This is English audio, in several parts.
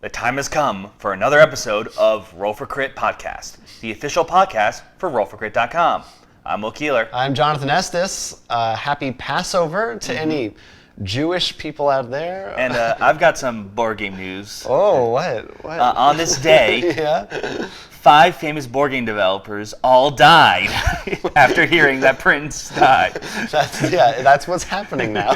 The time has come for another episode of Roll for Crit Podcast, the official podcast for rollforcrit.com. I'm Will Keeler. I'm Jonathan Estes. Happy Passover to any Jewish people out there. And I've got some board game news. Oh, what? On this day, Yeah. 5 famous board game developers all died after hearing that Prince died. That's what's happening now.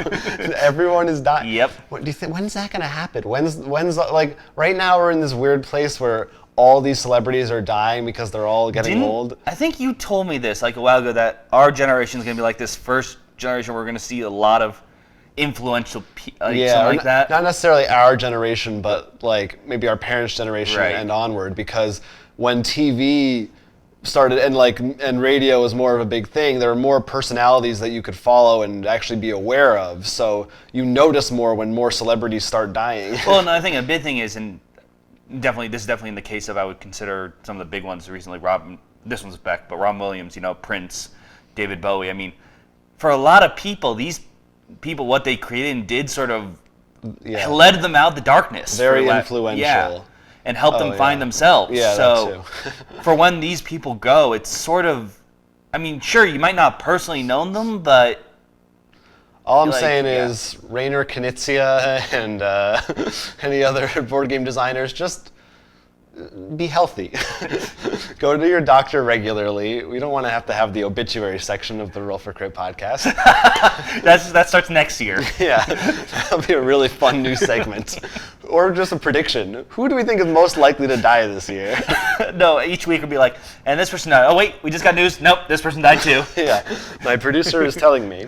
Everyone is dying. Yep. What do you think? When's that gonna happen? When's like right now we're in this weird place where all these celebrities are dying because they're all getting old. I think you told me this like a while ago that our generation is going to be like this first generation where we're going to see a lot of influential something like that. Not necessarily our generation, but like maybe our parents' generation Right. and onward, because when TV started and radio was more of a big thing, there were more personalities that you could follow and actually be aware of. So you notice more when more celebrities start dying. Well, and I think a big thing is, and this is definitely in the case of, I would consider some of the big ones recently. This one's Beck, but Robin Williams, Prince, David Bowie. I mean, for a lot of people, these people, what they created and did sort of led them out the darkness. Very influential. Yeah, and helped them find themselves. Yeah, so that too. for when these people go, it's sort of, I mean, sure, you might not personally know them, but all I'm saying is Rainer Knizia and any other board game designers, just be healthy. Go to your doctor regularly. We don't want to have the obituary section of the Roll for Crit podcast. that starts next year. Yeah, that'll be a really fun new segment. Or just a prediction. Who do we think is most likely to die this year? No, each week will be like, and this person died. Oh wait, we just got news. Nope, this person died too. Yeah, my producer is telling me.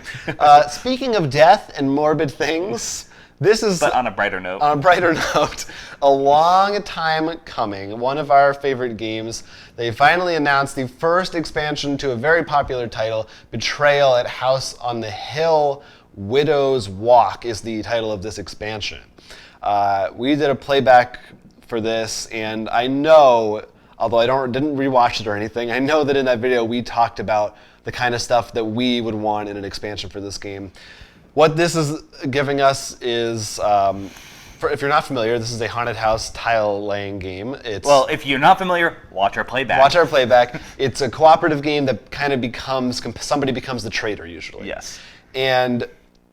Speaking of death and morbid things, this is... But on a brighter note. On a brighter note, a long time coming. One of our favorite games. They finally announced the first expansion to a very popular title, Betrayal at House on the Hill. Widow's Walk is the title of this expansion. We did a playback for this, and I know, although I didn't rewatch it or anything, I know that in that video we talked about the kind of stuff that we would want in an expansion for this game. What this is giving us is, if you're not familiar, this is a haunted house tile laying game. Well, if you're not familiar, watch our playback. Watch our playback. It's a cooperative game that kind of somebody becomes the traitor usually. Yes. And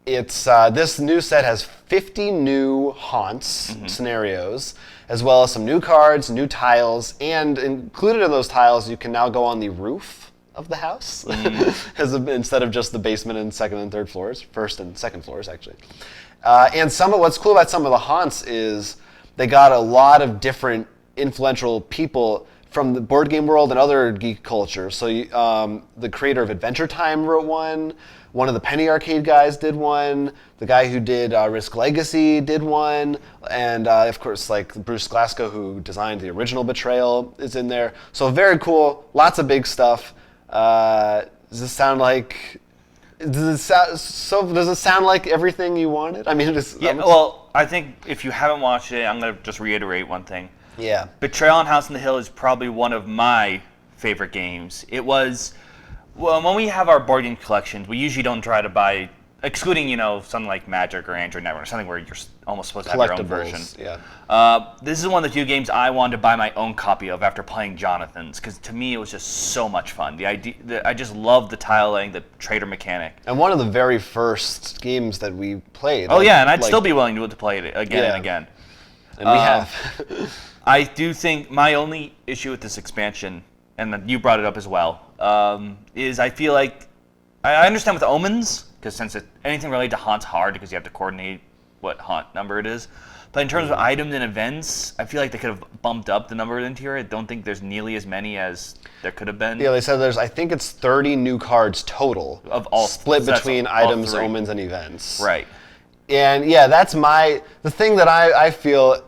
it's this new set has 50 new haunts scenarios, as well as some new cards, new tiles, and included in those tiles, you can now go on the roof of the house, instead of just the basement and second and third floors, first and second floors actually. And what's cool about some of the haunts is they got a lot of different influential people from the board game world and other geek culture. So the creator of Adventure Time wrote one of the Penny Arcade guys did one, the guy who did Risk Legacy did one, and of course like Bruce Glasgow, who designed the original Betrayal, is in there. So very cool, lots of big stuff. Does it sound like everything you wanted? I mean, well, I think if you haven't watched it, I'm going to just reiterate one thing. Yeah. Betrayal on House on the Hill is probably one of my favorite games. It was, well, when we have our board game collections, we usually don't try to buy, excluding, something like Magic or Android Network, something where you're almost supposed to have your own version. Yeah. This is one of the few games I wanted to buy my own copy of after playing Jonathan's, because to me it was just so much fun. I just loved the tile laying, the trader mechanic. And one of the very first games that we played. Oh yeah, and I'd still be willing to play it again and again. And we have. I do think my only issue with this expansion, and you brought it up as well, is I feel like, I understand with omens, because since anything related to haunt's hard because you have to coordinate what haunt number it is. But in terms of items and events, I feel like they could have bumped up the number of interior. I don't think there's nearly as many as there could have been. Yeah, they said I think it's 30 new cards total. Of all split between items, all omens, and events. Right. And yeah, that's the thing that I feel,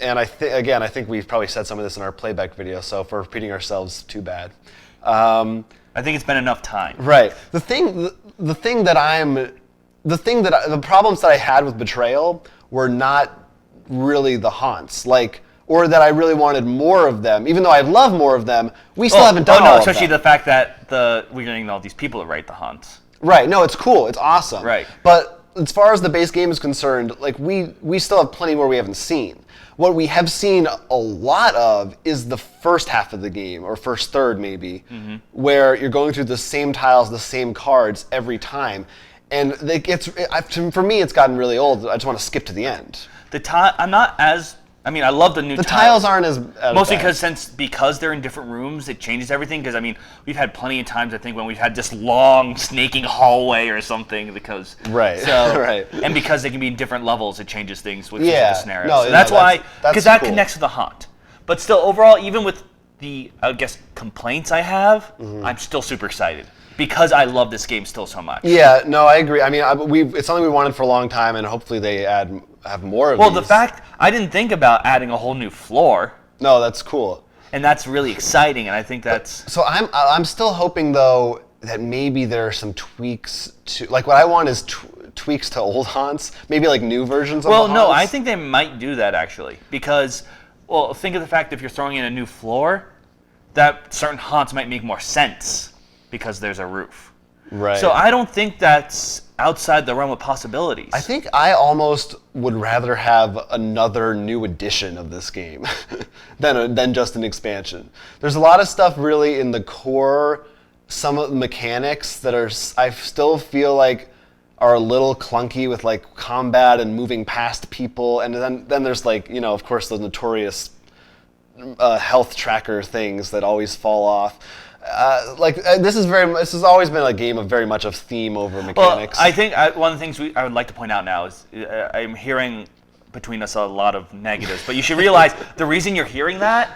and I think we've probably said some of this in our playback video, so if we're repeating ourselves, too bad. I think it's been enough time. Right. The problems that I had with Betrayal were not really the haunts, or that I really wanted more of them. Even though I love more of them, we still haven't done all of them. Especially the fact that we're getting all these people to write the haunts. Right. No, it's cool. It's awesome. Right. But as far as the base game is concerned, like we still have plenty more we haven't seen. What we have seen a lot of is the first half of the game, or first third maybe, where you're going through the same tiles, the same cards every time, and for me it's gotten really old. I just want to skip to the end. I'm not as. I mean, I love the new tiles. The tiles aren't as mostly bad. because they're in different rooms, it changes everything. Because I mean, we've had plenty of times I think when we've had this long snaking hallway or something because right, right, and because they can be in different levels, it changes things with yeah, the scenarios. no, So that's why because that cool. connects to the haunt. But still, overall, even with the I guess complaints I have, I'm still super excited because I love this game still so much. Yeah, no, I agree. I mean, it's something we wanted for a long time, and hopefully they have more of these. Well, the fact I didn't think about adding a whole new floor. No, that's cool. And that's really exciting, and I think that's... So I'm still hoping, though, that maybe there are some tweaks to... Like, what I want is tweaks to old haunts. Maybe, like, new versions of the haunts. Well, no, I think they might do that, actually. Because, well, think of the fact if you're throwing in a new floor, that certain haunts might make more sense because there's a roof. Right. So I don't think that's outside the realm of possibilities. I think I almost would rather have another new edition of this game than just an expansion. There's a lot of stuff really in the core, some of the mechanics that I still feel like are a little clunky with like combat and moving past people, and then there's like, you know, of course the notorious health tracker things that always fall off. This has always been a game of very much of theme over mechanics. Well, I think one of the things I would like to point out now is I'm hearing between us a lot of negatives, but you should realize the reason you're hearing that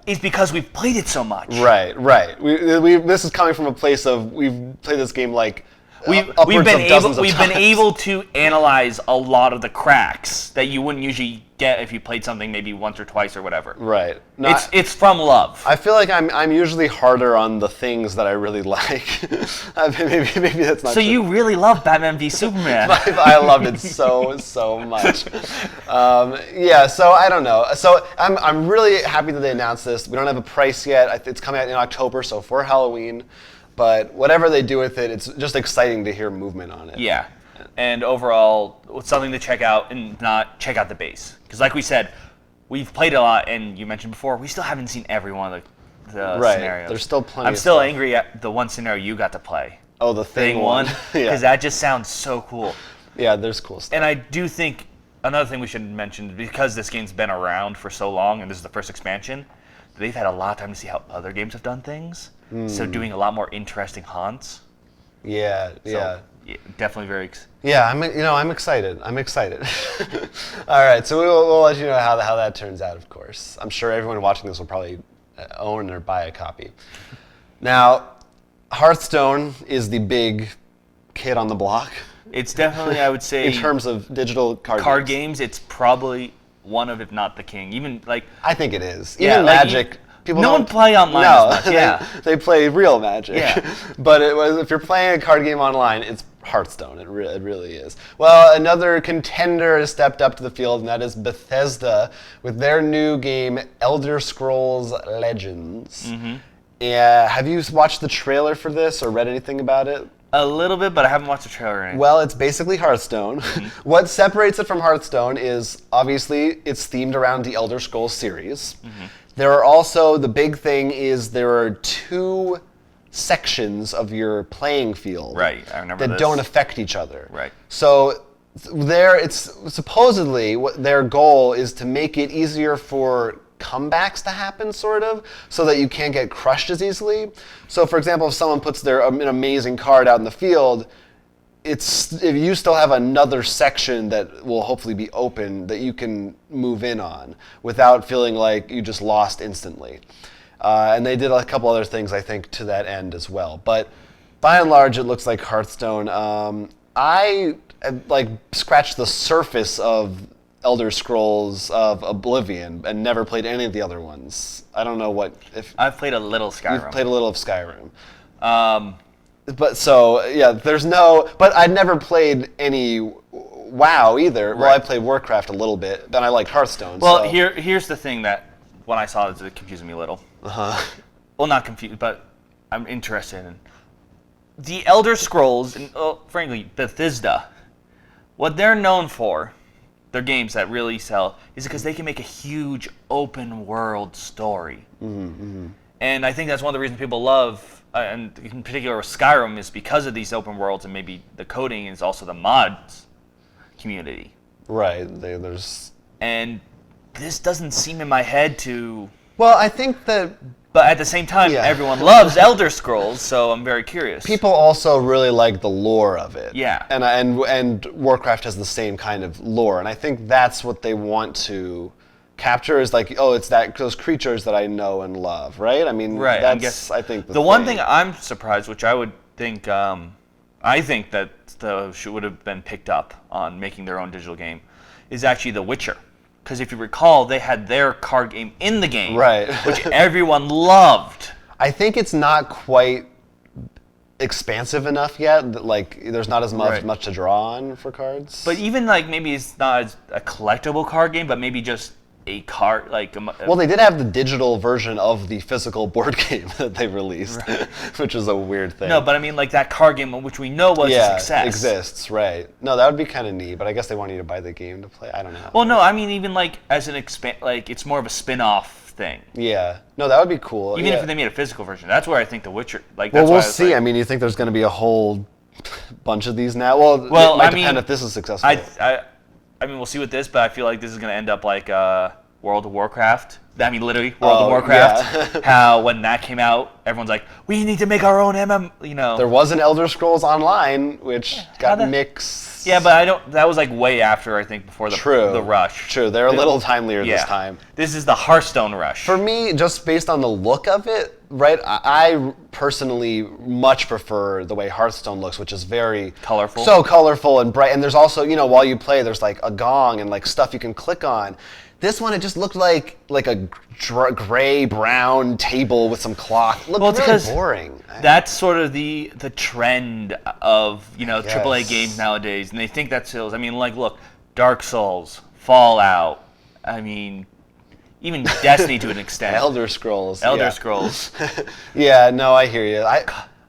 is because we've played it so much. Right. This is coming from a place of we've played this game like we've been able to analyze a lot of the cracks that you wouldn't usually get if you played something maybe once or twice or whatever. Right. No, it's from love. I feel like I'm usually harder on the things that I really like. maybe that's not. So true. you really love Batman v Superman? I loved it so much. So I don't know. So I'm really happy that they announced this. We don't have a price yet. It's coming out in October, so for Halloween. But whatever they do with it, it's just exciting to hear movement on it. Yeah. And overall, it's something to check out and not check out the base. Because like we said, we've played a lot, and you mentioned before, we still haven't seen every one of the scenarios. There's still plenty I'm still angry at the one scenario you got to play. Oh, the Thing one? Because that just sounds so cool. Yeah, there's cool stuff. And I do think another thing we should mention, because this game's been around for so long, and this is the first expansion, they've had a lot of time to see how other games have done things. So doing a lot more interesting haunts. Yeah. Definitely very. I'm excited. All right, so we'll let you know how that turns out. Of course, I'm sure everyone watching this will probably own or buy a copy. Now, Hearthstone is the big kid on the block. It's definitely, I would say, in terms of digital card games, it's probably one of, if not the king. Even like I think it is. Even Magic. People no one play online as much. Yeah, they play real Magic. Yeah. But if you're playing a card game online, it's Hearthstone. It really is. Well, another contender has stepped up to the field, and that is Bethesda with their new game, Elder Scrolls Legends. Mm-hmm. Have you watched the trailer for this or read anything about it? A little bit, but I haven't watched the trailer or anything. Well, it's basically Hearthstone. Mm-hmm. What separates it from Hearthstone is, obviously, it's themed around the Elder Scrolls series. Mm-hmm. There are also, the big thing is there are 2 sections of your playing field I remember that don't affect each other. Right. So it's supposedly their goal is to make it easier for comebacks to happen, sort of, so that you can't get crushed as easily. So, for example, if someone puts an amazing card out in the field, if you still have another section that will hopefully be open that you can move in on without feeling like you just lost instantly. And they did a couple other things, I think, to that end as well. But by and large, it looks like Hearthstone. I scratched the surface of Elder Scrolls of Oblivion and never played any of the other ones. I don't know if I've played a little Skyrim. You've played a little of Skyrim. But I'd never played any WoW either. Right. Well, I played Warcraft a little bit, then I liked Hearthstone. Well, here's the thing that when I saw it confused me a little. Well, not confused, but I'm interested in. The Elder Scrolls, and frankly, Bethesda, what they're known for, their games that really sell, is because they can make a huge open world story. And I think that's one of the reasons people love, and in particular with Skyrim, is because of these open worlds, and maybe the coding is also the mods community. Right. There's. And this doesn't seem in my head to. Well, I think that. But at the same time, everyone loves Elder Scrolls, so I'm very curious. People also really like the lore of it. Yeah. And Warcraft has the same kind of lore, and I think that's what they want to capture is like, oh, it's those creatures that I know and love, right? I mean, right. that's, I think, the one thing I'm surprised, which I would think, I think that would have been picked up on making their own digital game, is actually The Witcher. Because if you recall, they had their card game in the game, right. which everyone loved. I think it's not quite expansive enough yet. Like, there's not as much to draw on for cards. But even like maybe it's not as a collectible card game, but maybe just a card like. Well, they did have the digital version of the physical board game that they released, which is a weird thing. No, but I mean like that card game, which we know was a success. Exists, right? No, that would be kind of neat. But I guess they want you to buy the game to play. I don't know. Well, no, I mean even like as an like it's more of a spin-off thing. Yeah. No, that would be cool. Even if they made a physical version, that's where I think The Witcher. Like, well, that's we'll why see. Like, I mean, you think there's going to be a whole bunch of these now? Well, it might depend if this is successful. I mean, we'll see with this, but I feel like this is going to end up like World of Warcraft. I mean, literally, World of Warcraft. Yeah. How when that came out, everyone's like, we need to make our own MM. You know, there was an Elder Scrolls Online, which got mixed. Yeah, but I don't. That was like way after, I think, before the rush. True, they're a little timelier this time. This is the Hearthstone rush. For me, just based on the look of it, right? I personally much prefer the way Hearthstone looks, which is very colorful. So colorful and bright. And there's also, you know, while you play, there's like a gong and like stuff you can click on. This one, it just looked like a gray-brown table with some clock. It looked really boring. That's sort of the trend of, you know, AAA games nowadays, and they think that sells. I mean, like, look, Dark Souls, Fallout, I mean, even Destiny to an extent. Elder Scrolls. Yeah, no, I hear you.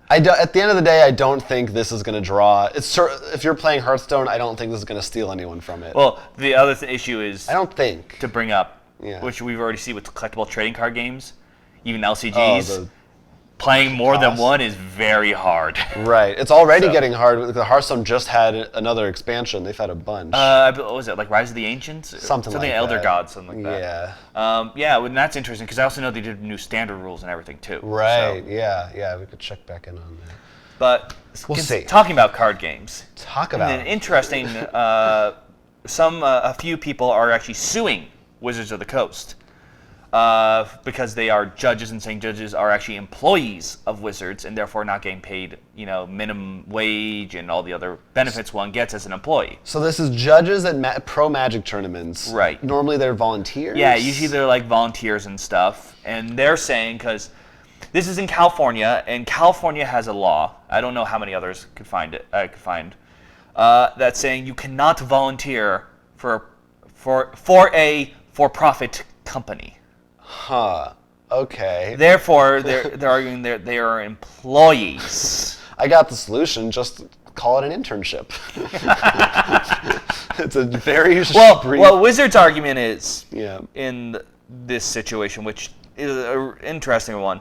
At the end of the day, I don't think this is going to draw. If you're playing Hearthstone, I don't think this is going to steal anyone from it. Well, the other issue is I don't think to bring up, which we've already seen with collectible trading card games, even LCGs. Playing more than one is very hard. Right. It's already getting hard. The Hearthstone just had another expansion. They've had a bunch. What was it, like Rise of the Ancients? Something like Elder that. Gods, something like that. Yeah. And that's interesting because I also know they did new standard rules and everything too. Right. So. Yeah. We could check back in on that. But we'll see. Talking about card games. An interesting. A few people are actually suing Wizards of the Coast. Because they are judges and saying judges are actually employees of Wizards and therefore not getting paid, you know, minimum wage and all the other benefits one gets as an employee. So this is judges at pro Magic tournaments. Right. Normally they're volunteers? Yeah, usually they're like volunteers and stuff. And they're saying, because this is in California, and California has a law, I don't know how many others could find, that's saying you cannot volunteer for a for-profit company. Huh. Okay. Therefore, they're arguing they are employees. I got the solution. Just call it an internship. It's a very brief. Well, Wizards' argument is in this situation, which is an interesting one,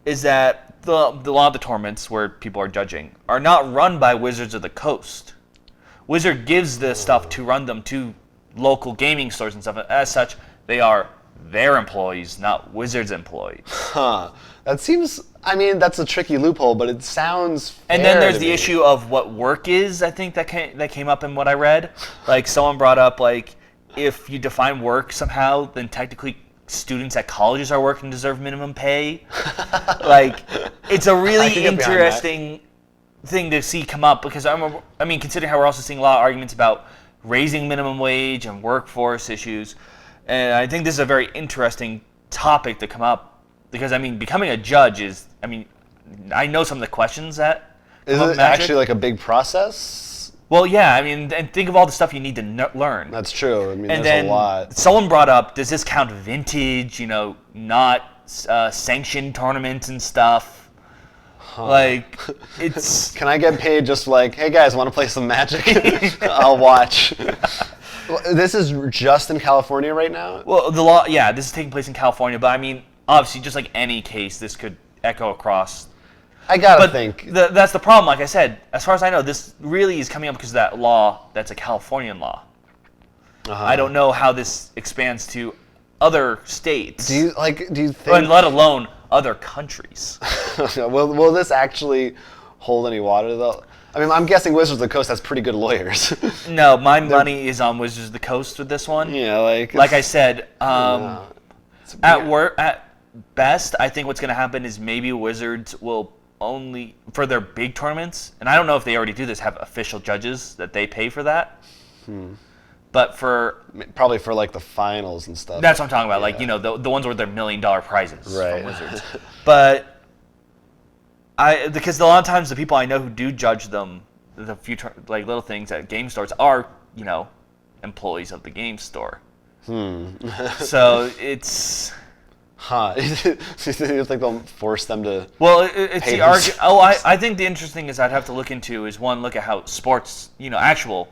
is that a lot of the tournaments where people are judging are not run by Wizards of the Coast. Wizard gives the stuff to run them to local gaming stores and stuff. As such, they are their employees, not Wizards' employees. Huh. That seems, I mean, that's a tricky loophole, but it sounds fair. And then there's the issue of what work is, I think, that came up in what I read. Like, someone brought up, like, if you define work somehow, then technically students at colleges are working and deserve minimum pay. Like, it's a really interesting thing to see come up, because, I mean, considering how we're also seeing a lot of arguments about raising minimum wage and workforce issues. And I think this is a very interesting topic to come up because, I mean, becoming a judge is, I mean, I know some of the questions that is it actually like a big process? Well, yeah, I mean, and think of all the stuff you need to learn. That's true. I mean, and there's a lot. Someone brought up, does this count vintage, you know, not sanctioned tournaments and stuff? Like, it's... Can I get paid just like, hey guys, want to play some Magic? I'll watch. This is just in California right now? Well, the law, yeah, this is taking place in California, but I mean, obviously, just like any case, this could echo across. I gotta think. That's the problem. Like I said, as far as I know, this really is coming up because of that law that's a Californian law. I don't know how this expands to other states. Do you think... And let alone other countries. will this actually hold any water, though? I mean, I'm guessing Wizards of the Coast has pretty good lawyers. No, my money is on Wizards of the Coast with this one. Yeah, like I said, at best, I think what's going to happen is maybe Wizards will only, for their big tournaments, and I don't know if they already do this, have official judges that they pay for that. But probably for like the finals and stuff. That's what I'm talking about. Like, you know, the ones where they're $1 million prizes from Wizards. But because a lot of times the people I know who do judge them, the few like little things at game stores are, you know, employees of the game store. So it's... You think they'll force them to... Well, it's the argument... I think the interesting thing is I'd have to look into is, one, look at how sports, you know, actual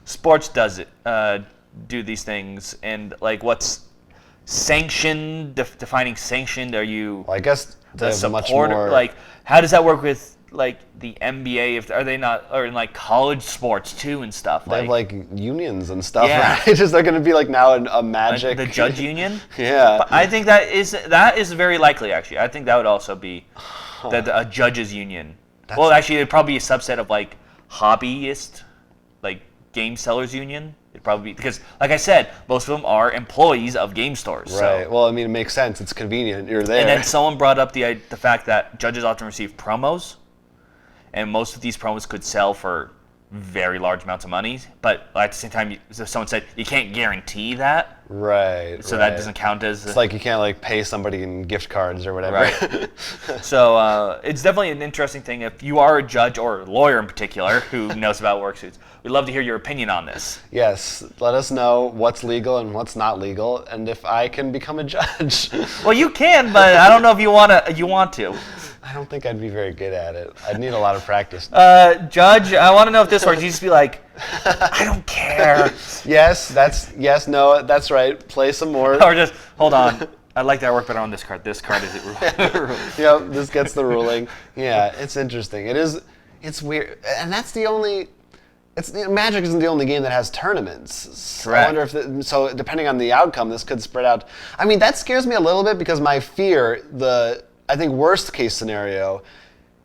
sports does it, do these things, and like what's sanctioned, defining sanctioned. Are you... Well, I guess a supporter? Like, how does that work with like the NBA? Are they not, or in like college sports too and stuff? They have like unions and stuff, right? Just they're going to be like now a Magic... The judge union? Yeah. But I think that is very likely, actually. I think that would also be a judges union. Well, actually, it'd probably be a subset of like hobbyist, like game sellers union. It'd probably be, because, like I said, most of them are employees of game stores. Right. So. Well, I mean, it makes sense. It's convenient. You're there. And then someone brought up the fact that judges often receive promos, and most of these promos could sell for very large amounts of money. But at the same time, someone said you can't guarantee that. Right. So that doesn't count as... It's like you can't like pay somebody in gift cards or whatever. Right. So it's definitely an interesting thing. If you are a judge or a lawyer in particular who knows about work suits, we'd love to hear your opinion on this. Yes. Let us know what's legal and what's not legal, and if I can become a judge. Well, you can, but I don't know if you want to. I don't think I'd be very good at it. I'd need a lot of practice. Judge, I want to know if this works. You just be like, I don't care. Yes, no, that's right. Play some more. Or just, hold on. I like that work better on this card. This card is it. Yep, this gets the ruling. Yeah, it's interesting. It's weird. And that's the only... Magic isn't the only game that has tournaments. Correct. I wonder if... So depending on the outcome, this could spread out. I mean, that scares me a little bit because my fear, I think worst case scenario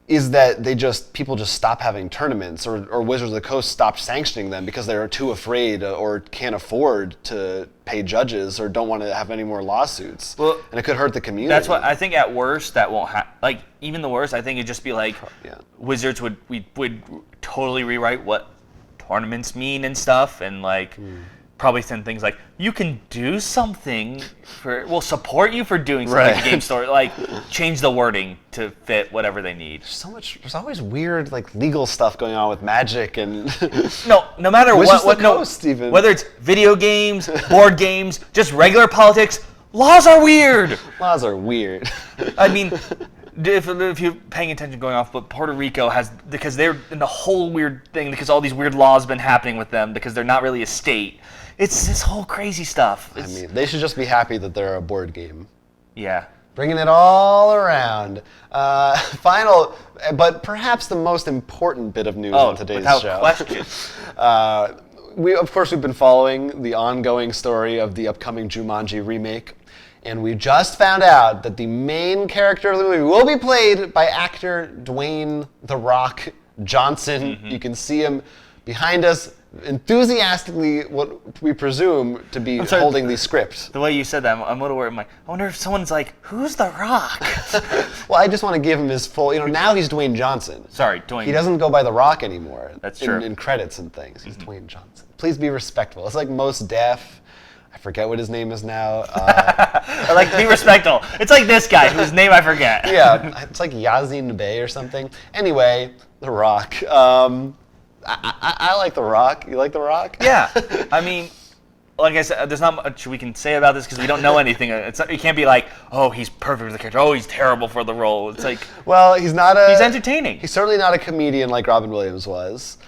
is that people just stop having tournaments, or Wizards of the Coast stop sanctioning them because they're too afraid or can't afford to pay judges or don't want to have any more lawsuits. Well, and it could hurt the community. That's what I think. At worst, that won't happen. Like, even the worst, I think it'd just be like Wizards would totally rewrite what tournaments mean and stuff, and like probably send things like, you can do something we'll support you for doing something at the game store. Like, change the wording to fit whatever they need. There's always weird like legal stuff going on with Magic and no matter whether it's video games, board games, just regular politics, laws are weird. Laws are weird. I mean, if you're paying attention going off, but Puerto Rico because they're in the whole weird thing, because all these weird laws have been happening with them because they're not really a state. It's this whole crazy stuff. I mean, they should just be happy that they're a board game. Yeah. Bringing it all around. Final, but perhaps the most important bit of news on today's show. Without question. We've been following the ongoing story of the upcoming Jumanji remake. And we just found out that the main character of the movie will be played by actor Dwayne "The Rock" Johnson. You can see him behind us, enthusiastically, what we presume to be holding the script. The way you said that, I'm a little worried. I'm like, I wonder if someone's like, who's The Rock? Well, I just want to give him his full, now he's Dwayne Johnson. Sorry, Dwayne. He doesn't go by The Rock anymore. That's true. In credits and things. He's Dwayne Johnson. Please be respectful. It's like Mos Def. I forget what his name is now. I like, be respectful. It's like this guy whose name I forget. Yeah, it's like Yazin Bey or something. Anyway, The Rock. I like The Rock. You like The Rock? Yeah. I mean, like I said, there's not much we can say about this because we don't know anything. It can't be like, oh, he's perfect for the character. Oh, he's terrible for the role. It's like, well, he's entertaining. He's certainly not a comedian like Robin Williams was.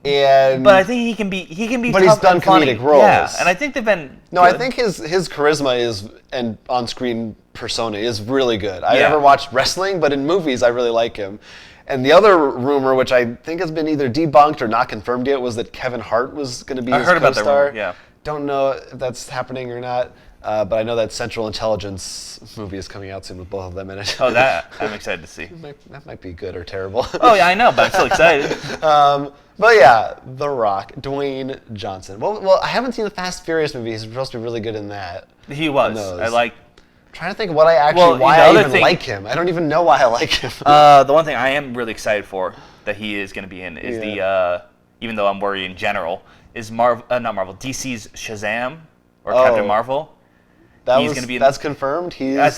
And but I think he can be. But he's done comedic roles. Yeah, and I think they've been. No, good. I think his charisma and on-screen persona is really good. I never watched wrestling, but in movies I really like him. And the other rumor, which I think has been either debunked or not confirmed yet, was that Kevin Hart was going to be his co-star. About that rumor, yeah. Don't know if that's happening or not, but I know that Central Intelligence movie is coming out soon with both of them in it. Oh, that I'm excited to see. That might be good or terrible. Oh yeah, I know, but I'm still excited. But yeah, The Rock, Dwayne Johnson. Well, I haven't seen the Fast and Furious movie. He's supposed to be really good in that. He was. I'm trying to think of what I like him. I don't even know why I like him. The one thing I am really excited for that he is going to be in is even though I'm worried in general, is DC's Shazam or Captain Marvel. He's going to be. That's confirmed. I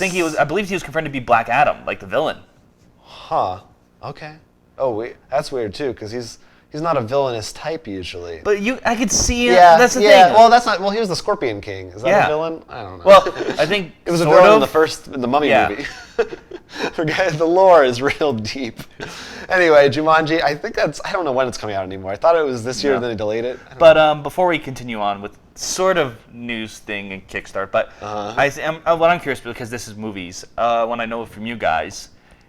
believe he was confirmed to be Black Adam, like the villain. Huh. Okay. Oh wait, that's weird too, because he's not a villainous type usually. But I could see it. Yeah, that's the thing. Well, that's not. Well, he was the Scorpion King. Is that a villain? I don't know. Well, I think it was a villain in the Mummy movie. Forget, the lore is real deep. Anyway, Jumanji. I don't know when it's coming out anymore. I thought it was this year, then they delayed it. But before we continue on with sort of news thing and Kickstarter, but what I'm curious because this is movies. What I know from you guys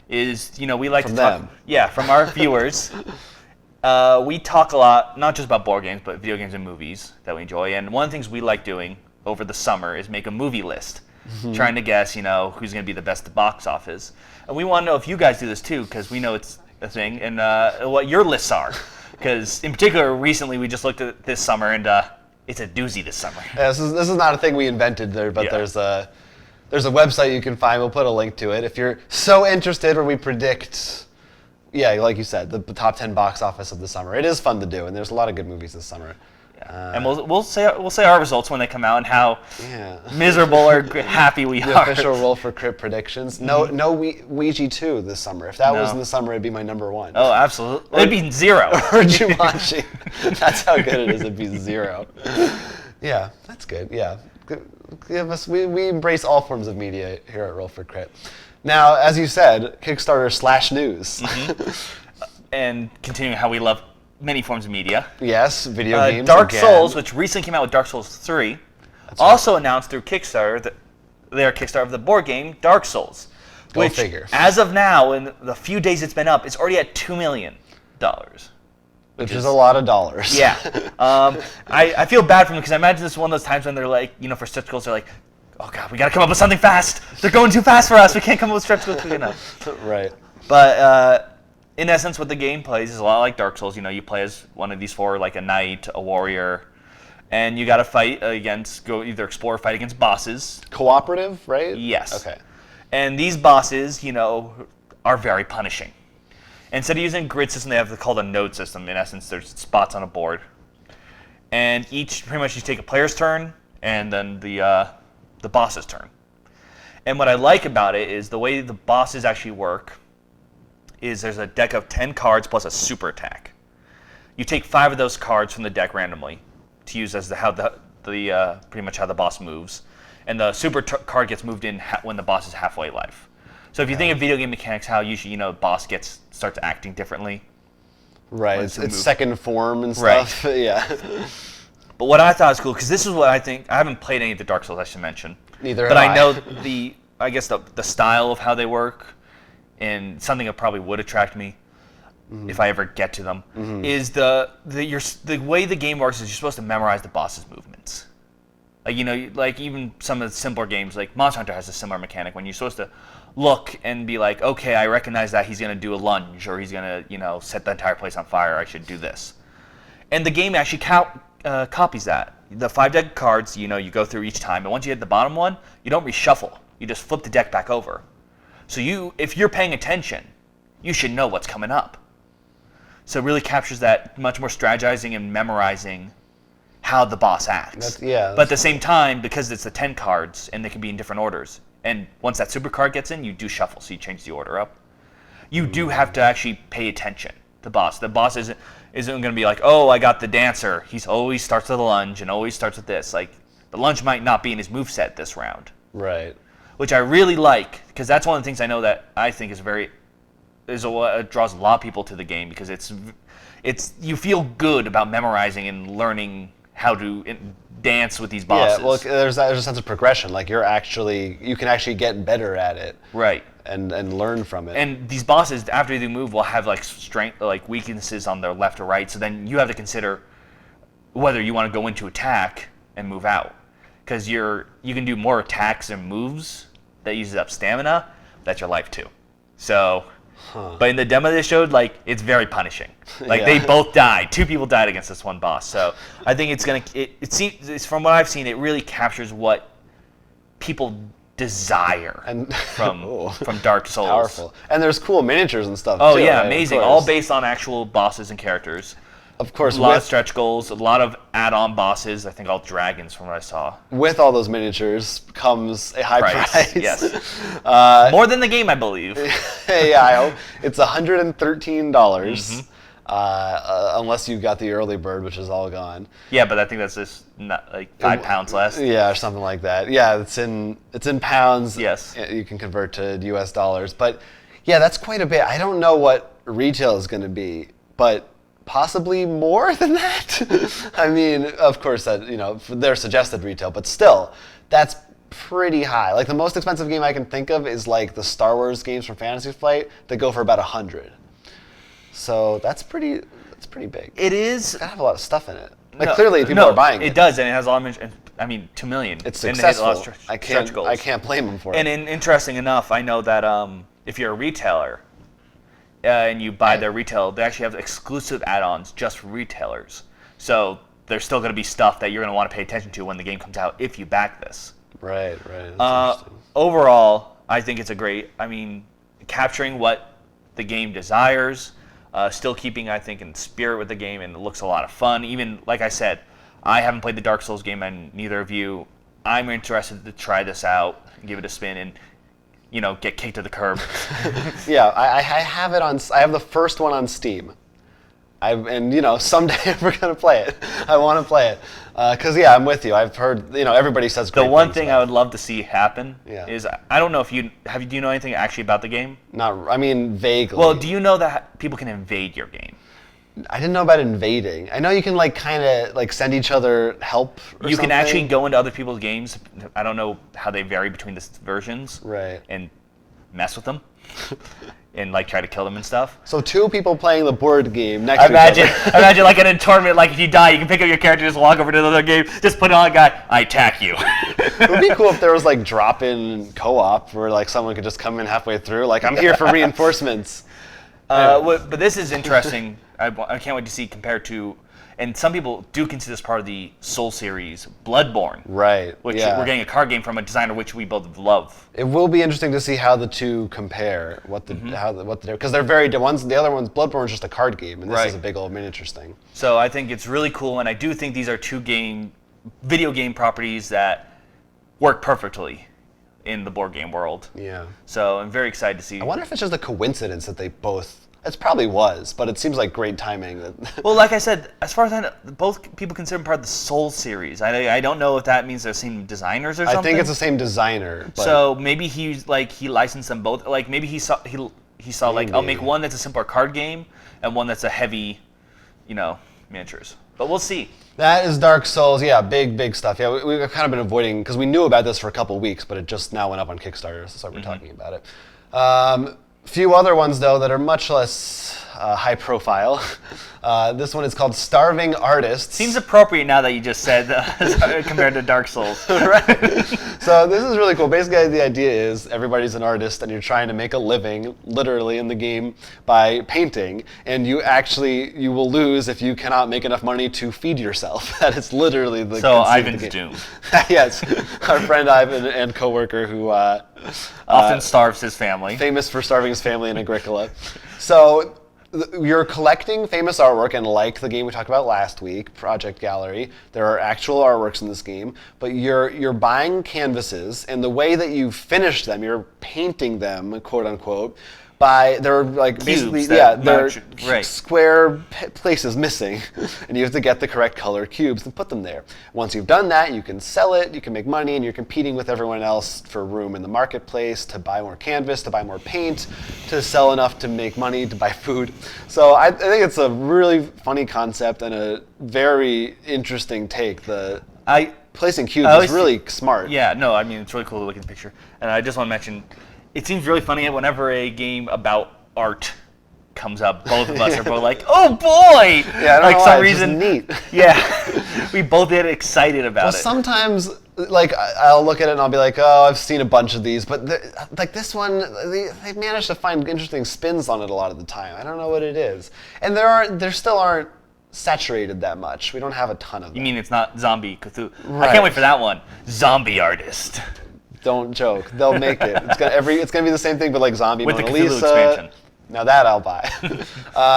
is we like to talk. Yeah, from our viewers. We talk a lot, not just about board games, but video games and movies that we enjoy. And one of the things we like doing over the summer is make a movie list, trying to guess, who's going to be the best at the box office. And we want to know if you guys do this too, because we know it's a thing, and what your lists are. Because in particular, recently we just looked at this summer, and it's a doozy this summer. Yeah, this is not a thing we invented there, but there's a website you can find. We'll put a link to it if you're so interested. Where we predict. Yeah, like you said, the top 10 box office of the summer. It is fun to do, and there's a lot of good movies this summer. And we'll say our results when they come out and how miserable or happy we are. The official Roll for Crit predictions. No Ouija 2 this summer. If that was in the summer, it'd be my number one. Oh, absolutely. It'd be 0. Or Jumanji. That's how good it is. It'd be 0. Yeah, that's good. Yeah, we embrace all forms of media here at Roll for Crit. Now, as you said, Kickstarter/news. And continuing how we love many forms of media. Yes, video games. Dark Souls, which recently came out with Dark Souls 3, also announced through Kickstarter their Kickstarter of the board game Dark Souls. Go figure. As of now, in the few days it's been up, it's already at $2 million. Which is a lot of dollars. Yeah. I feel bad for them because I imagine this is one of those times when they're like, for stretch goals, they're like, oh God, we got to come up with something fast. They're going too fast for us. We can't come up with stretch goals quick enough. Right. But in essence, what the game plays is a lot like Dark Souls. You play as one of these 4, like a knight, a warrior, and you got to fight either explore or fight against bosses. Cooperative, right? Yes. Okay. And these bosses, are very punishing. Instead of using a grid system, they have called a node system. In essence, there's spots on a board. And pretty much you take a player's turn, and then the boss's turn. And what I like about it is the way the bosses actually work is there's a deck of 10 cards plus a super attack. You take 5 of those cards from the deck randomly to use as pretty much how the boss moves. And the super card gets moved in when the boss is halfway life. So if you think of video game mechanics, how usually boss starts acting differently. Right, it's second form and stuff. Right. Yeah. But what I thought was cool, because this is what I think, I haven't played any of the Dark Souls, I should mention. Neither but have I know the style of how they work, and something that probably would attract me if I ever get to them, is the way the game works is you're supposed to memorize the boss's movements. Like even some of the simpler games, like Monster Hunter has a similar mechanic when you're supposed to look and be like, okay, I recognize that he's going to do a lunge, or he's going to set the entire place on fire, I should do this. And the game actually copies that. The 5 deck cards, you go through each time, and once you hit the bottom one, you don't reshuffle. You just flip the deck back over. So if you're paying attention, you should know what's coming up. So it really captures that much more strategizing and memorizing how the boss acts. But at the same time, because it's the 10 cards, and they can be in different orders, and once that super card gets in, you do shuffle, so you change the order up. You do have to actually pay attention to the boss. The boss isn't... isn't going to be like, oh, I got the dancer. He always starts with a lunge and always starts with this. Like, the lunge might not be in his moveset this round. Right. Which I really like, because that's one of the things I know that I think is it draws a lot of people to the game, because it's you feel good about memorizing and learning how to dance with these bosses. Yeah, well, there's a sense of progression. Like, you can actually get better at it. Right. And learn from it. And these bosses, after they move, will have like strength, like weaknesses on their left or right. So then you have to consider whether you want to go into attack and move out, because you can do more attacks and moves that uses up stamina. That's your life too. So, but in the demo they showed, like, it's very punishing. Like, they both died. 2 people died against this one boss. So I think it seems, from what I've seen, it really captures what people desire from Dark Souls. Powerful. And there's cool miniatures and stuff. Oh too, yeah, right? amazing. All based on actual bosses and characters. Of course, a lot of stretch goals, a lot of add-on bosses. I think all dragons, from what I saw. With all those miniatures comes a high price. Yes. More than the game, I believe. Yeah, I hope. It's $113. Unless you got the early bird, which is all gone. Yeah, but I think that's just not like £5 less. Yeah, or something like that. Yeah, it's in pounds. Yes. You can convert to US dollars, but yeah, that's quite a bit. I don't know what retail is going to be, but possibly more than that. I mean, of course, that for their suggested retail, but still, that's pretty high. Like, the most expensive game I can think of is like the Star Wars games from Fantasy Flight that go for about $100. So that's pretty big. It is. It's gotta have a lot of stuff in it. Like, clearly people are buying it. It does, and it has a lot of, 2 million. It's successful. And it has a lot of stretch goals. I can't blame them for it. And interesting enough, I know that if you're a retailer and you buy their retail, they actually have exclusive add-ons just for retailers. So there's still going to be stuff that you're going to want to pay attention to when the game comes out if you back this. Right. That's overall, I think it's capturing what the game desires, still keeping, I think, in spirit with the game, and it looks a lot of fun. Even, like I said, I haven't played the Dark Souls game, and neither of you. I'm interested to try this out, give it a spin, and get kicked to the curb. Yeah, I have it on. I have the first one on Steam. Someday we're gonna play it. I want to play it because I'm with you. I've heard everybody says great things. The one things thing about I would love to see happen is, I don't know if do you know anything actually about the game? Vaguely. Well, do you know that people can invade your game? I didn't know about invading. I know you can kind of send each other help. You can actually go into other people's games. I don't know how they vary between the versions. Right. And mess with them. And try to kill them and stuff. So 2 people playing the board game next to each other. Imagine like in a tournament, if you die, you can pick up your character, just walk over to another game, just put it on a guy, I attack you. It would be cool if there was drop-in co-op where someone could just come in halfway through, I'm here for reinforcements. But this is interesting. I can't wait to see compared to, and some people do consider this part of the Soul series, Bloodborne. Right. Which we're getting a card game from a designer which we both love. It will be interesting to see how the two compare, because they're very different. The other one's Bloodborne is just a card game, and this is a big old miniatures thing. So I think it's really cool, and I do think these are 2 video game properties that work perfectly in the board game world. Yeah. So I'm very excited to see. I wonder if it's just a coincidence that they both. It probably was, but it seems like great timing. Well, like I said, as far as I know, both people consider them part of the Soul series. I don't know if that means they're the same designers or something. I think it's the same designer. But so maybe he licensed them both. Maybe he saw I'll make one that's a simpler card game and one that's a heavy, miniatures. But we'll see. That is Dark Souls. Yeah, big stuff. Yeah, we've kind of been avoiding because we knew about this for a couple weeks, but it just now went up on Kickstarter, so we're talking about it. Few other ones, though, that are much less high profile. This one is called Starving Artists. Seems appropriate now that you just said compared to Dark Souls. Right. So this is really cool. Basically, the idea is everybody's an artist and you're trying to make a living, literally in the game, by painting. And you will lose if you cannot make enough money to feed yourself. That is literally the So Ivan's Doom. Yes. Our friend Ivan and coworker who often starves his family. Famous for starving his family in Agricola. So you're collecting famous artwork, and like the game we talked about last week, Project Gallery, there are actual artworks in this game, but you're buying canvases, and the way that you finish them, you're painting them, quote unquote, there are like Cubes basically that there are right. square places missing, and you have to get the correct color cubes and put them there. Once you've done that, you can sell it, you can make money, and you're competing with everyone else for room in the marketplace to buy more canvas, to buy more paint, to sell enough to make money, to buy food. So I think it's a really funny concept and a very interesting take. Placing cubes is really smart. Yeah, no, I mean, it's really cool to look at the picture. And I just want to mention, it seems really funny whenever a game about art comes up, both of us are both like, oh boy! Yeah, I don't like know some why, reason, it's just neat. Yeah, we both get excited about it. Sometimes, like, I'll look at it and I'll be like, oh, I've seen a bunch of these, but like this one, they've managed to find interesting spins on it a lot of the time. I don't know what it is. And there still aren't saturated that much. We don't have a ton of them. You mean it's not Zombie Cthulhu? Right. I can't wait for that one. Zombie Artist. Don't joke. They'll make it. It's gonna be the same thing, but like Zombie With the Mona Cthulhu Lisa. expansion. Now that I'll buy.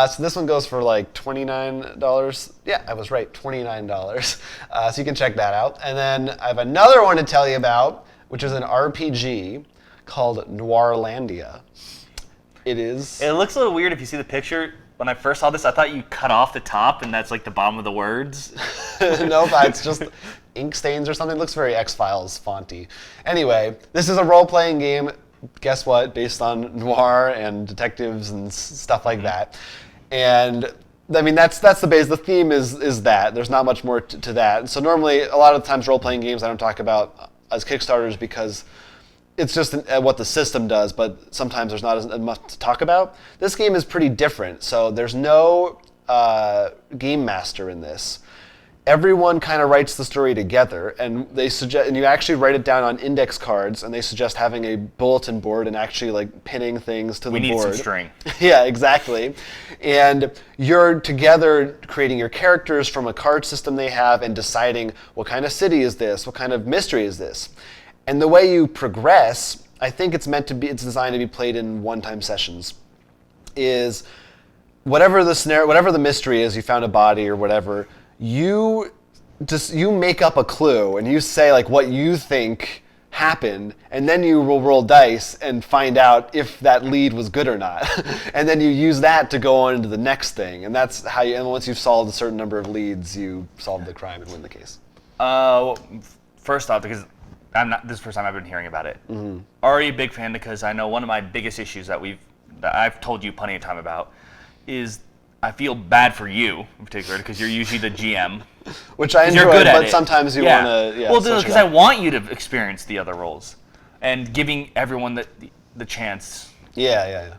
So this one goes for like $29. Yeah, I was right, $29. So you can check that out. And then I have another one to tell you about, which is an RPG called Noirlandia. It looks a little weird if you see the picture. When I first saw this, I thought you cut off the top and that's like the bottom of the words. No, it's just ink stains or something. It looks very X-Files fonty. Anyway, this is a role-playing game. Guess what? Based on noir and detectives and stuff like that. And I mean, that's the base. The theme is that. There's not much more to that. So normally, a lot of times, role-playing games I don't talk about as Kickstarters because it's just what the system does, but sometimes there's not as much to talk about. This game is pretty different. So there's no game master in this. Everyone kind of writes the story together, and they suggest, and you actually write it down on index cards, and they suggest having a bulletin board and actually like pinning things to the board. We need some string. Yeah, exactly. And you're together creating your characters from a card system they have and deciding what kind of city is this, what kind of mystery is this. And the way you progress, I think it's designed to be played in one-time sessions, is whatever the scenario, whatever the mystery is, you found a body or whatever, you make up a clue and you say like what you think happened, and then you will roll dice and find out if that lead was good or not. And then you use that to go on into the next thing, and that's how you, and once you've solved a certain number of leads, you solve the crime and win the case. First off, because this is the first time I've been hearing about it. Mm-hmm. Already a big fan, because I know one of my biggest issues that I've told you plenty of time about is I feel bad for you in particular, because you're usually the GM. Which I enjoy, but sometimes you want to. Yeah, well, because I want you to experience the other roles, and giving everyone the chance. Yeah.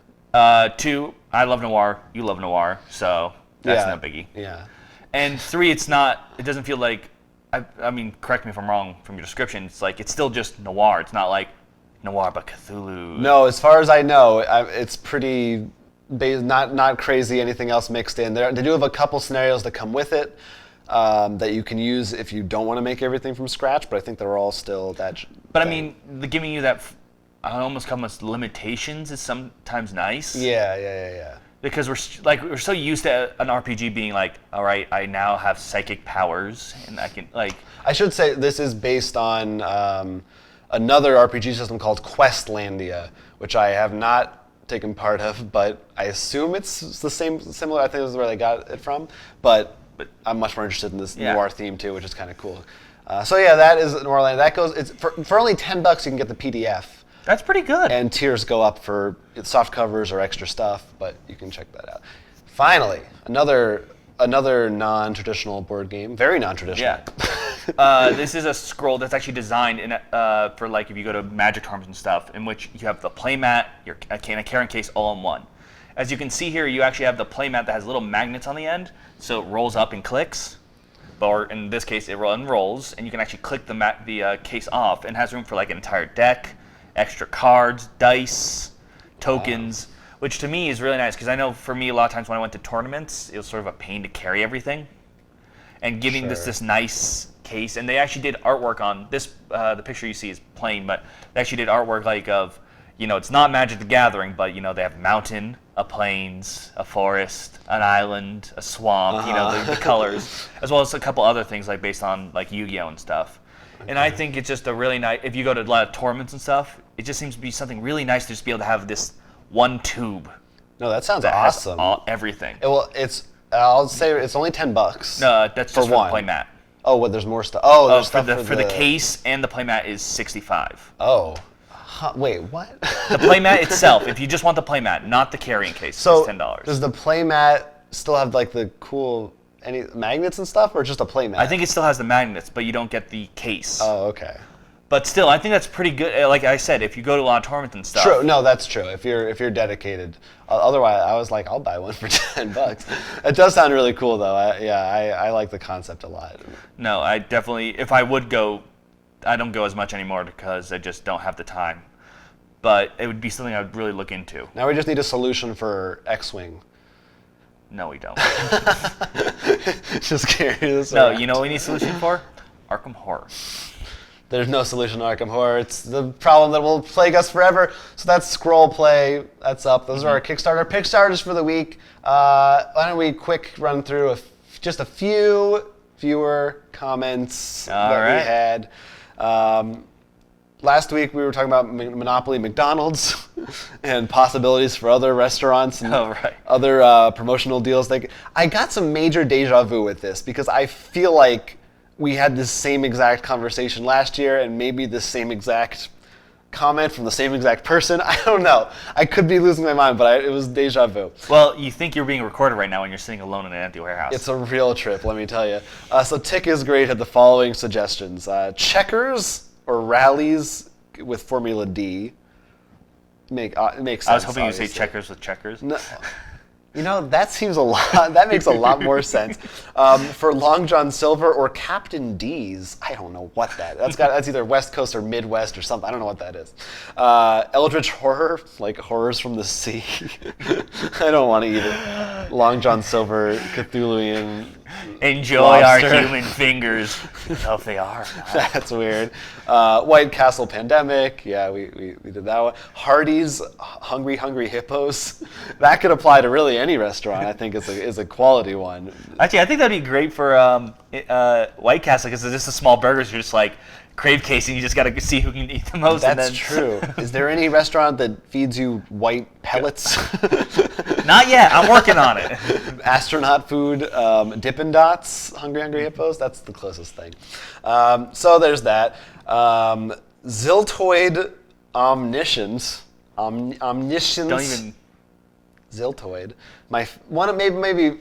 Two, I love noir. You love noir, so that's no biggie. Yeah. And three, it doesn't feel like. I mean, correct me if I'm wrong from your description. It's like it's still just noir. It's not like noir but Cthulhu. No, as far as I know, it's pretty. Not crazy. Anything else mixed in there? They do have a couple scenarios that come with it that you can use if you don't want to make everything from scratch. But I think they're all still that. But I mean, giving you that almost come with limitations is sometimes nice. Yeah. Because we're so used to an RPG being like, all right, I now have psychic powers and I can like. I should say this is based on another RPG system called Questlandia, which I have not taken part of, but I assume it's the similar. I think this is where they got it from, but I'm much more interested in this noir theme too, which is kind of cool. So yeah, that is Noirlandia. That goes. It's for only $10. You can get the PDF. That's pretty good. And tiers go up for soft covers or extra stuff, but you can check that out. Finally, another non-traditional board game, very non-traditional. Yeah. This is a scroll that's actually designed for like if you go to Magic Tournaments and stuff, in which you have the playmat, a carrying case all in one. As you can see here, you actually have the playmat that has little magnets on the end, so it rolls up and clicks. Or in this case, it unrolls, and you can actually click the case off, and has room for like an entire deck, extra cards, dice, tokens. Wow. Which to me is really nice, because I know for me a lot of times when I went to tournaments, it was sort of a pain to carry everything. And giving this nice case, and they actually did artwork on this. The picture you see is plain, but they actually did artwork like of, it's not Magic the Gathering, but they have a mountain, a plains, a forest, an island, a swamp. The colors, as well as a couple other things like based on like Yu-Gi-Oh and stuff. Okay. And I think it's just a really nice. If you go to a lot of tournaments and stuff, it just seems to be something really nice to just be able to have this one tube. No, that sounds That has awesome. everything. I'll say it's only $10. No, that's just for one. the playmat. Oh, well, there's more stuff. Oh, there's For stuff the case and the playmat is $65. Oh, wait, what? The playmat itself, if you just want the playmat, not the carrying case, So is $10. does the playmat still have like the cool any magnets and stuff, or just a playmat? I think it still has the magnets, but you don't get the case. Oh, okay. But still, I think that's pretty good. Like I said, if you go to a lot of tournaments and stuff. True. No, that's true. If you're dedicated. Otherwise, I was like, I'll buy one for $10. It does sound really cool, though. I like the concept a lot. No, I definitely. If I would go, I don't go as much anymore because I just don't have the time. But it would be something I would really look into. Now we just need a solution for X-Wing. No, we don't. Just carry this No, around. you know what we need a solution for? Arkham Horror. There's no solution to Arkham Horror. It's the problem that will plague us forever. So that's Scroll Play. That's up. Those are our Kickstarter Pickstarters for the week. Why don't we quick run through just a few viewer comments that we had. Last week we were talking about Monopoly McDonald's and possibilities for other restaurants and other promotional deals. I got some major deja vu with this because I feel like we had this same exact conversation last year and maybe the same exact comment from the same exact person. I don't know. I could be losing my mind, but it was deja vu. Well, you think you're being recorded right now when you're sitting alone in an empty warehouse. It's a real trip, let me tell you. So Tick is Great had the following suggestions. Checkers or rallies with Formula D. It makes sense. I was hoping you'd say obviously. checkers with checkers. No. You know, that seems a lot. That makes a lot more sense. For Long John Silver or Captain D's, I don't know what that's either West Coast or Midwest or something. I don't know what that is. Eldritch Horror, like horrors from the sea. I don't want to eat it. Long John Silver, Cthulhuian. Enjoy lobster. our human fingers. I don't know if they are. That's weird. White Castle Pandemic. Yeah, we did that one. Hardee's Hungry Hippos. That could apply to really any restaurant. I think is a quality one. Actually, I think that'd be great for White Castle because it's just the small burgers. You're just like crave casing. You just got to see who can eat the most. That's true. Is there any restaurant that feeds you white pellets? Not yet. I'm working on it. Astronaut food, Dippin' Dots, Hungry Hippos. That's the closest thing. So there's that. Ziltoid Omniscience. Omniscience. Don't even. Ziltoid. Maybe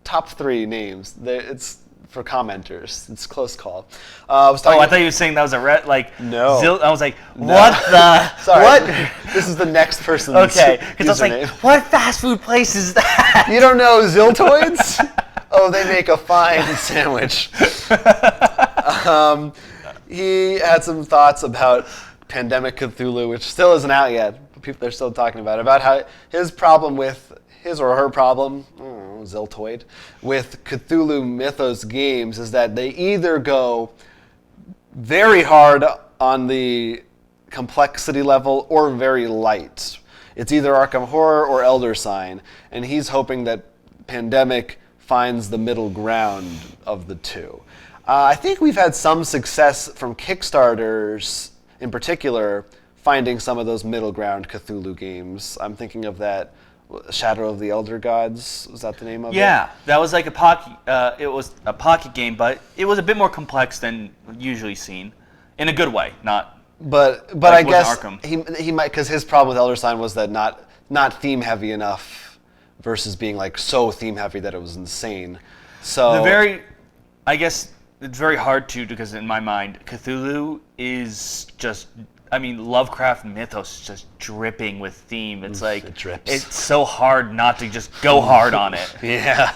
top 3 names. It's for commenters. It's a close call. I thought you were saying that was No. I was like, what the? Sorry. What? This is the next person's Okay, because I was username. like, what fast food place is that? You don't know Ziltoids? Oh, they make a fine sandwich. He had some thoughts about Pandemic Cthulhu, which still isn't out yet. But people are still talking about how his or her problem, I don't know, Ziltoid, with Cthulhu Mythos games is that they either go very hard on the complexity level or very light. It's either Arkham Horror or Elder Sign, and he's hoping that Pandemic finds the middle ground of the two. I think we've had some success from Kickstarters, in particular, finding some of those middle ground Cthulhu games. I'm thinking of that Shadow of the Elder Gods. Was that the name of it? Yeah, that was like a pocket. It was a pocket game, but it was a bit more complex than usually seen, in a good way. But like I guess Arkham. he might, because his problem with Elder Sign was that not theme heavy enough versus being like so theme heavy that it was insane. So I guess it's very hard to, because in my mind, Cthulhu is just, Lovecraft mythos is just dripping with theme. It's like, it drips. It's so hard not to just go hard on it. Yeah.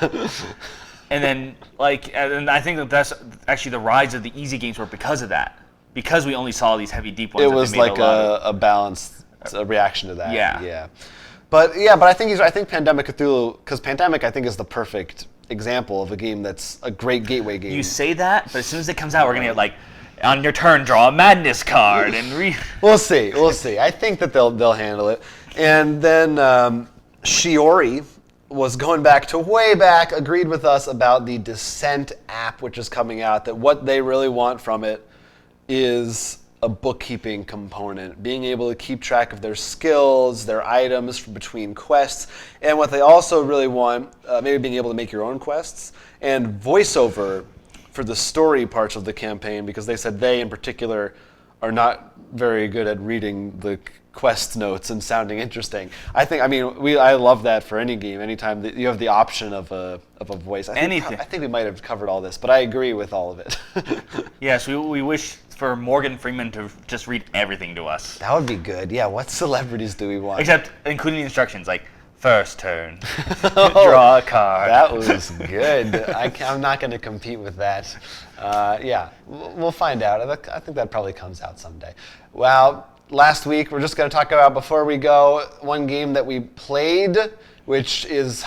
And then, and I think that's actually the rise of the easy games were because of that. Because we only saw these heavy, deep ones. It was like a balanced reaction to that. Yeah. But I think Pandemic Cthulhu, because Pandemic I think is the perfect example of a game that's a great gateway game. You say that, but as soon as it comes out, we're gonna get on your turn, draw a madness card and We'll see. I think that they'll handle it. And then Shiori was going back to way back, agreed with us about the Descent app, which is coming out. That what they really want from it is a bookkeeping component, being able to keep track of their skills, their items between quests, and what they also really want, maybe being able to make your own quests, and voiceover for the story parts of the campaign, because they said they, in particular, are not very good at reading the quest notes and sounding interesting. I love that for any game. Anytime that you have the option of a voice. I think we might have covered all this, but I agree with all of it. Yes, we wish for Morgan Freeman to just read everything to us. That would be good. Yeah, what celebrities do we want? Except including the instructions, like first turn, draw a card. That was good. I'm not going to compete with that. Yeah, we'll find out. I think that probably comes out someday. Well, last week, we're just going to talk about, before we go, one game that we played, which is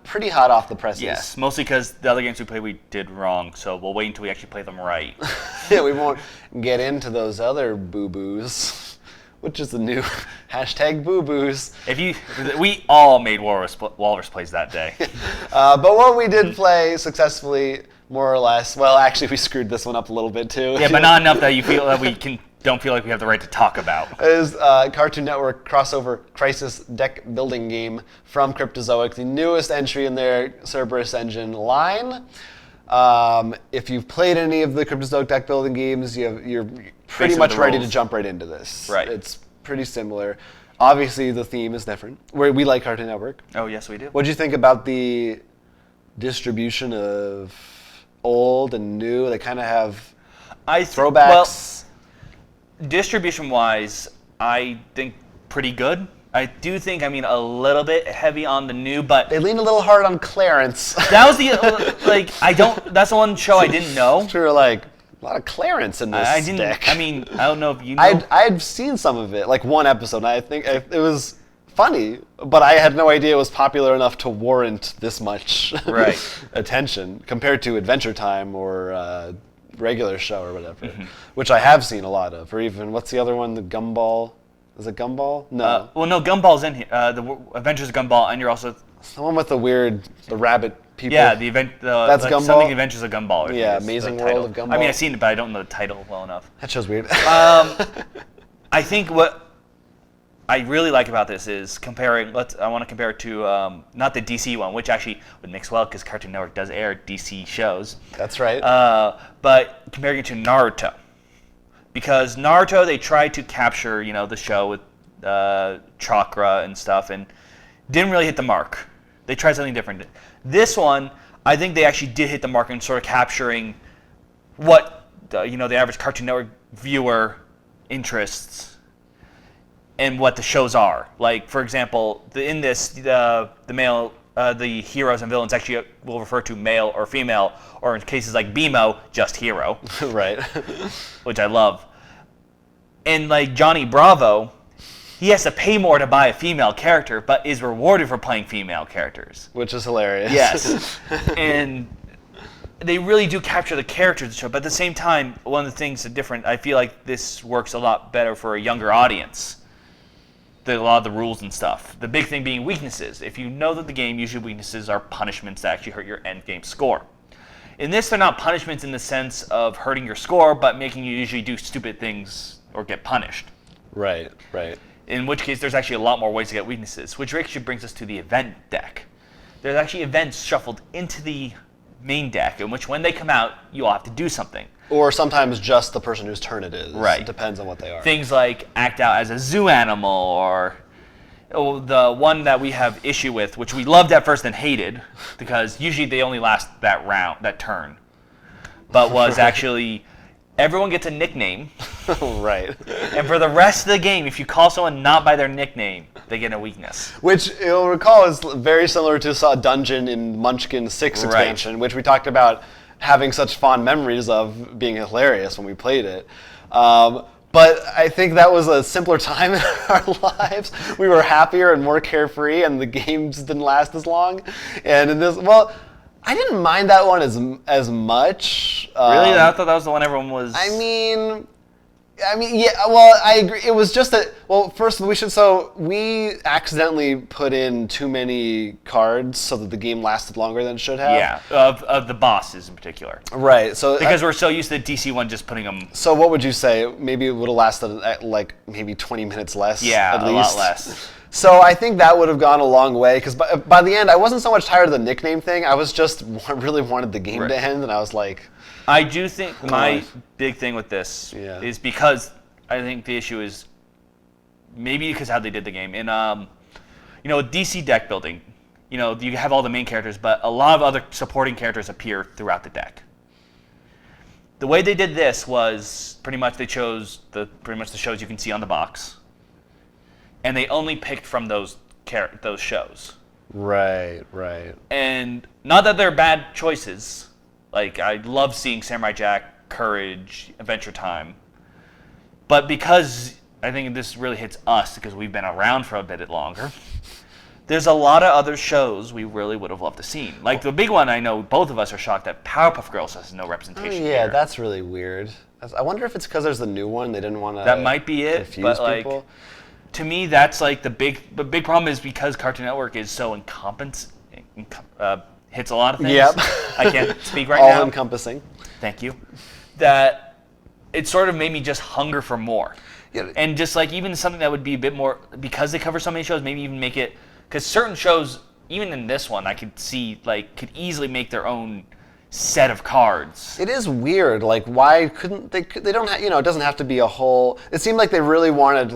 pretty hot off the presses. Yes, mostly because the other games we played we did wrong, so we'll wait until we actually play them right. Yeah, we won't get into those other boo-boos, which is the new hashtag boo-boos. We all made Walrus plays that day. But what we did play successfully, more or less, well, actually we screwed this one up a little bit too. Yeah, but not enough that you feel that don't feel like we have the right to talk about. Is Cartoon Network crossover crisis deck building game from Cryptozoic, the newest entry in their Cerberus engine line. If you've played any of the Cryptozoic deck building games, you're pretty much ready to jump right into this. Right. It's pretty similar. Obviously, the theme is different. We like Cartoon Network. Oh, yes, we do. What do you think about the distribution of old and new? They kind of have throwbacks. Distribution-wise, I think pretty good. I do think, a little bit heavy on the new, but they lean a little hard on Clarence. That was that's the one show I didn't know. Sure, a lot of Clarence in this deck. I don't know if you know. I'd seen some of it, one episode, and I think it was funny, but I had no idea it was popular enough to warrant this much attention compared to Adventure Time or regular show or whatever, which I have seen a lot of. Or even, what's the other one, the Gumball? Is it Gumball? No. No, Gumball's in here. The Adventures of Gumball, and you're also... The one with the rabbit people. Yeah, that's Gumball? Something Adventures of Gumball. Yeah, Amazing World of Gumball. I've seen it, but I don't know the title well enough. That show's weird. I think what I really like about this is comparing. I want to compare it to not the DC one, which actually would mix well because Cartoon Network does air DC shows. That's right. But comparing it to Naruto, because Naruto they tried to capture the show with chakra and stuff, and didn't really hit the mark. They tried something different. This one, I think they actually did hit the mark in sort of capturing what the average Cartoon Network viewer interests. And what the shows are. Like, for example, in this, the heroes and villains actually will refer to male or female, or in cases like BMO, just hero. Right. Which I love. And like Johnny Bravo, he has to pay more to buy a female character, but is rewarded for playing female characters. Which is hilarious. Yes. And they really do capture the characters of the show, but at the same time, one of the things that's different, I feel like this works a lot better for a younger audience. A lot of the rules and stuff. The big thing being weaknesses. If you know that the game, usually weaknesses are punishments that actually hurt your end game score. In this, they're not punishments in the sense of hurting your score, but making you usually do stupid things or get punished. Right. In which case, there's actually a lot more ways to get weaknesses, which actually brings us to the event deck. There's actually events shuffled into the main deck, in which when they come out, you all have to do something. Or sometimes just the person whose turn it is. Right. It depends on what they are. Things like act out as a zoo animal, or the one that we have issue with, which we loved at first and hated, because usually they only last that turn, but was actually everyone gets a nickname. Right. And for the rest of the game, if you call someone not by their nickname, they get a weakness. Which you'll recall is very similar to a dungeon in Munchkin 6 expansion, which we talked about having such fond memories of being hilarious when we played it. But I think that was a simpler time in our lives. We were happier and more carefree, and the games didn't last as long. And in this, I didn't mind that one as much. Really? I thought that was the one everyone was... I mean, yeah, well, I agree. It was just that, well, first we accidentally put in too many cards so that the game lasted longer than it should have. Yeah, of the bosses in particular. Right, so... Because we're so used to the DC one just putting them... So what would you say? Maybe it would have lasted, like, maybe 20 minutes less, Yeah, at least? a lot less. So I think that would have gone a long way, because by the end, I wasn't so much tired of the nickname thing, I was just really wanted the game to end, and I was like... I do think my big thing with this is because I think the issue is maybe because how they did the game. In with DC deck building, you have all the main characters, but a lot of other supporting characters appear throughout the deck. The way they did this was pretty much they chose the shows you can see on the box, and they only picked from those shows. Right. And not that they're bad choices. Like, I love seeing Samurai Jack, Courage, Adventure Time. But because I think this really hits us, because we've been around for a bit longer, there's a lot of other shows we really would have loved to see. Like, the big one, I know both of us are shocked that Powerpuff Girls has no representation here. That's really weird. I wonder if it's because there's the new one, they didn't want to That might be it, confuse but, people. To me, that's, like, the big problem is because Cartoon Network is so hits a lot of things. Yep. I can't speak right now. All-encompassing. Thank you. That it sort of made me just hunger for more. Yeah. And just like even something that would be a bit more, because they cover so many shows, maybe even make it, because certain shows, even in this one, I could see could easily make their own set of cards. It is weird. Like, why couldn't they? They don't. It doesn't have to be a whole. It seemed like they really wanted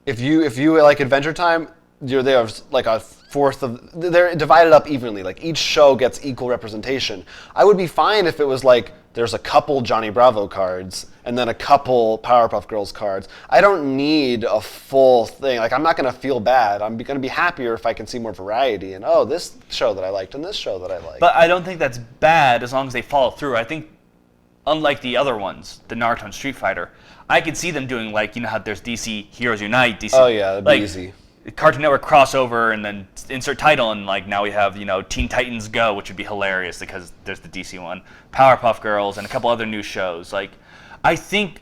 if you like Adventure Time, they have like a fourth of. They're divided up evenly. Like each show gets equal representation. I would be fine if it was like there's a couple Johnny Bravo cards and then a couple Powerpuff Girls cards. I don't need a full thing. Like, I'm not going to feel bad. I'm going to be happier if I can see more variety. And, this show that I liked and this show that I liked. But I don't think that's bad as long as they follow through. I think, unlike the other ones, the Naruto and Street Fighter, I could see them doing, how there's DC Heroes Unite, DC... Oh, yeah, that'd be easy. Cartoon Network crossover and then insert title, and now we have Teen Titans Go, which would be hilarious because there's the DC one, Powerpuff Girls, and a couple other new shows. I think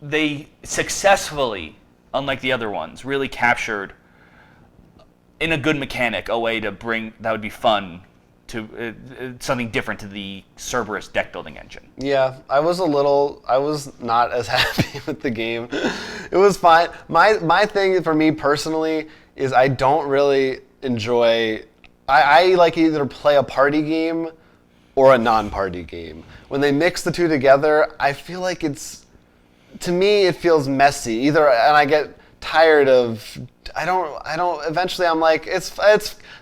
they successfully, unlike the other ones, really captured in a good mechanic a way to bring that would be fun to something different to the Cerberus deck building engine. Yeah, I was not as happy with the game. It was fine. My thing for me personally is I don't really enjoy, I like either play a party game or a non-party game. When they mix the two together, I feel like to me it feels messy. And I get tired of, eventually I'm like, it's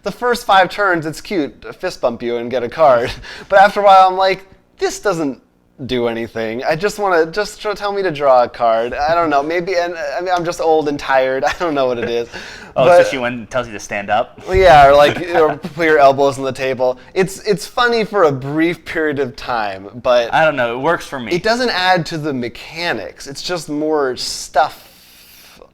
the first 5 turns, it's cute, fist bump you and get a card. But after a while I'm like, this doesn't do anything. I just want to tell me to draw a card. I don't know, maybe, I'm just old and tired, I don't know what it is. Especially when it tells you to stand up? Yeah, or put your elbows on the table. It's funny for a brief period of time, but... I don't know, it works for me. It doesn't add to the mechanics, it's just more stuff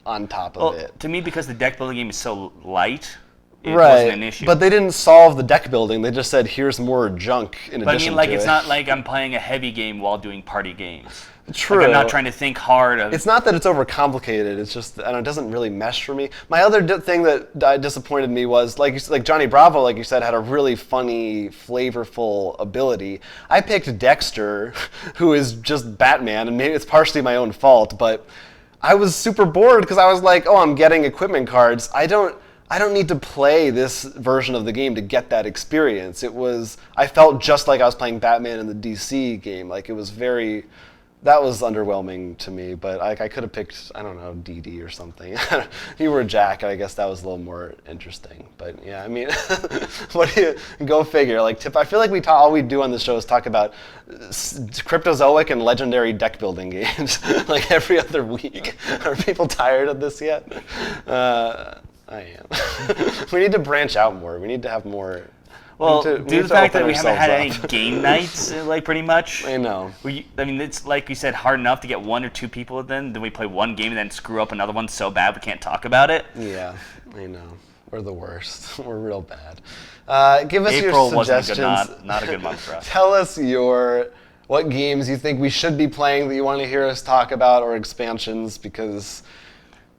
on top of it. To me, because the deck building game is so light, it wasn't an issue. But they didn't solve the deck building. They just said, here's more junk in addition to it. It's not like I'm playing a heavy game while doing party games. True. I'm not trying to think hard. It's not that it's overcomplicated. It's just, it doesn't really mesh for me. My other thing that disappointed me was, like Johnny Bravo, like you said, had a really funny, flavorful ability. I picked Dexter, who is just Batman, and maybe it's partially my own fault, but I was super bored because I was like, I'm getting equipment cards. I don't need to play this version of the game to get that experience. I felt just like I was playing Batman in the DC game. That was underwhelming to me, but I could have picked, I don't know, DD or something. If you were Jack, I guess that was a little more interesting. But yeah, I mean, go figure. I feel like all we do on this show is talk about Cryptozoic and legendary deck building games, every other week. Are people tired of this yet? I am. We need to branch out more. We need to have more. Well, due to the fact that we haven't had any game nights, pretty much. I know. It's like you said, hard enough to get 1 or 2 people then we play one game and then screw up another one so bad we can't talk about it. Yeah, I know. We're the worst. We're real bad. Give us April your suggestions. Not a good month for us. Tell us your what games you think we should be playing that you want to hear us talk about, or expansions, because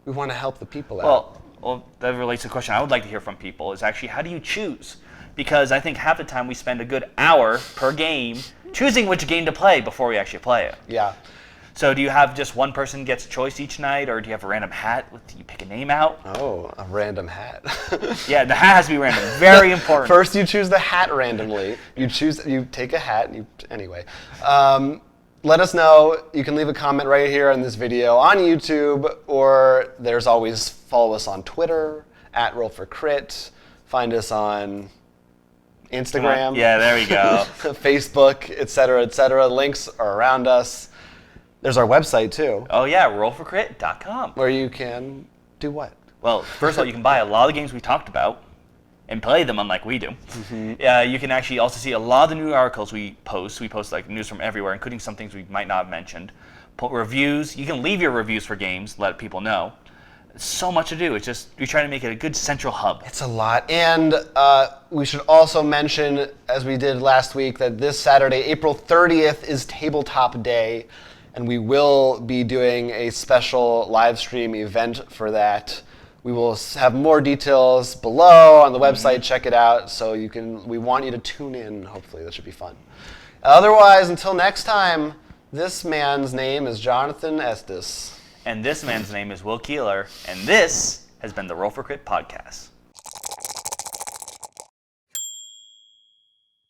we want to help the people out. Well, that relates to the question I would like to hear from people is actually, how do you choose? Because I think half the time we spend a good hour per game choosing which game to play before we actually play it. Yeah. So do you have just one person gets choice each night, or do you have a random hat? You pick a name out? Oh, a random hat. Yeah, the hat has to be random. Very important. First, you choose the hat randomly. You take a hat. Anyway. Let us know. You can leave a comment right here on this video on YouTube, or there's always follow us on Twitter @RollForCrit. Find us on Instagram. Yeah, there we go. Facebook, etc., etc. Links are around us. There's our website too. Oh yeah, rollforcrit.com. Where you can do what? Well, first of all, you can buy a lot of the games we talked about and play them unlike we do. Mm-hmm. You can actually also see a lot of the new articles we post. We post like news from everywhere, including some things we might not have mentioned. Reviews. You can leave your reviews for games, let people know. There's so much to do. It's just we try to make it a good central hub. It's a lot. And we should also mention, as we did last week, that this Saturday, April 30th, is Tabletop Day. And we will be doing a special live stream event for that. We will have more details below on the website. Check it out. So we want you to tune in. Hopefully, that should be fun. Otherwise, until next time, this man's name is Jonathan Estes. And this man's name is Will Keeler. And this has been the Roll for Crit podcast.